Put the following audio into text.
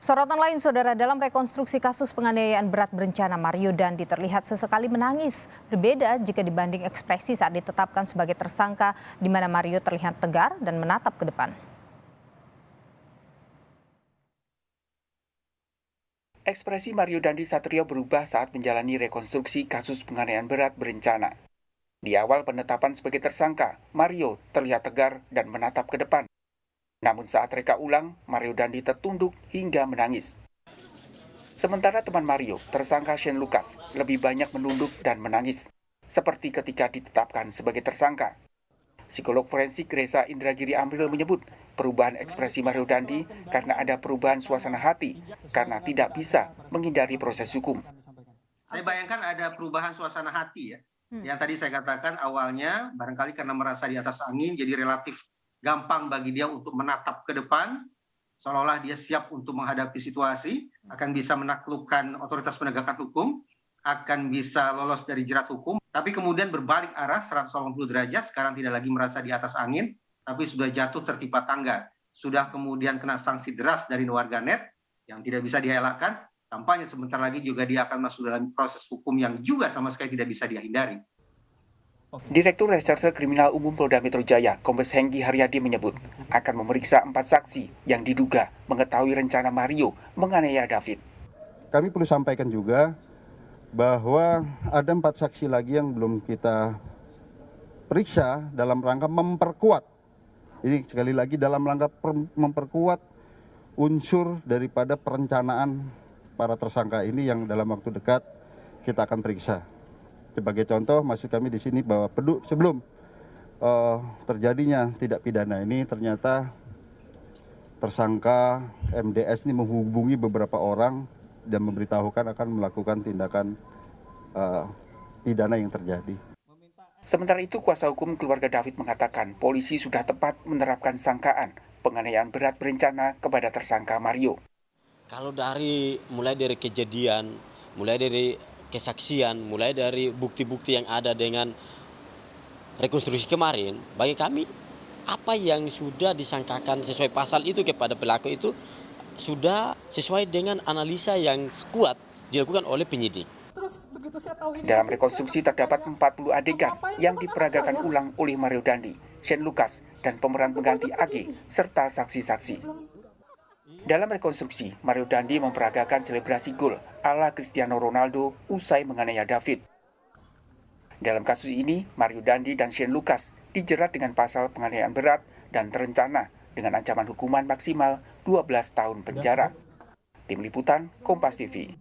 Sorotan lain, saudara, dalam rekonstruksi kasus penganiayaan berat berencana, Mario Dandi terlihat sesekali menangis. Berbeda jika dibanding ekspresi saat ditetapkan sebagai tersangka, di mana Mario terlihat tegar dan menatap ke depan. Ekspresi Mario Dandi Satrio berubah saat menjalani rekonstruksi kasus penganiayaan berat berencana. Di awal penetapan sebagai tersangka, Mario terlihat tegar dan menatap ke depan. Namun saat reka ulang, Mario Dandi tertunduk hingga menangis. Sementara teman Mario, tersangka Shane Lucas, lebih banyak menunduk dan menangis, seperti ketika ditetapkan sebagai tersangka. Psikolog forensik Reza Indragiri Amril menyebut perubahan ekspresi Mario Dandi karena ada perubahan suasana hati, karena tidak bisa menghindari proses hukum. Saya bayangkan ada perubahan suasana hati ya. Yang tadi saya katakan awalnya barangkali karena merasa di atas angin jadi relatif gampang bagi dia untuk menatap ke depan, seolah-olah dia siap untuk menghadapi situasi, akan bisa menaklukkan otoritas penegakan hukum, akan bisa lolos dari jerat hukum, tapi kemudian berbalik arah 180 derajat, sekarang tidak lagi merasa di atas angin, tapi sudah jatuh tertimpa tangga, sudah kemudian kena sanksi deras dari warganet yang tidak bisa dielakkan, tampaknya sebentar lagi juga dia akan masuk dalam proses hukum yang juga sama sekali tidak bisa dia hindari. Direktur Reserse Kriminal Umum Polda Metro Jaya, Kombes Hengki Haryadi menyebut akan memeriksa 4 saksi yang diduga mengetahui rencana Mario menganiaya David. Kami perlu sampaikan juga bahwa ada 4 saksi lagi yang belum kita periksa dalam rangka memperkuat. Ini sekali lagi dalam rangka memperkuat unsur daripada perencanaan para tersangka ini yang dalam waktu dekat kita akan periksa. Sebagai contoh, maksud kami di sini bahwa sebelum terjadinya tindak pidana ini ternyata tersangka MDS ini menghubungi beberapa orang dan memberitahukan akan melakukan tindakan pidana yang terjadi. Sementara itu, kuasa hukum keluarga David mengatakan polisi sudah tepat menerapkan sangkaan penganiayaan berat berencana kepada tersangka Mario. Kalau mulai dari kejadian, mulai dari kesaksian, mulai dari bukti-bukti yang ada dengan rekonstruksi kemarin, bagi kami apa yang sudah disangkakan sesuai pasal itu kepada pelaku itu sudah sesuai dengan analisa yang kuat dilakukan oleh penyidik. Dalam rekonstruksi terdapat 40 adegan yang diperagakan ulang oleh Mario Dandi, Shane Lucas, dan pemeran pengganti AG, serta saksi-saksi. Dalam rekonstruksi, Mario Dandi memperagakan selebrasi gol ala Cristiano Ronaldo usai menganiaya David. Dalam kasus ini, Mario Dandi dan Shane Lucas dijerat dengan pasal penganiayaan berat dan terencana dengan ancaman hukuman maksimal 12 tahun penjara. Tim Liputan, Kompas TV.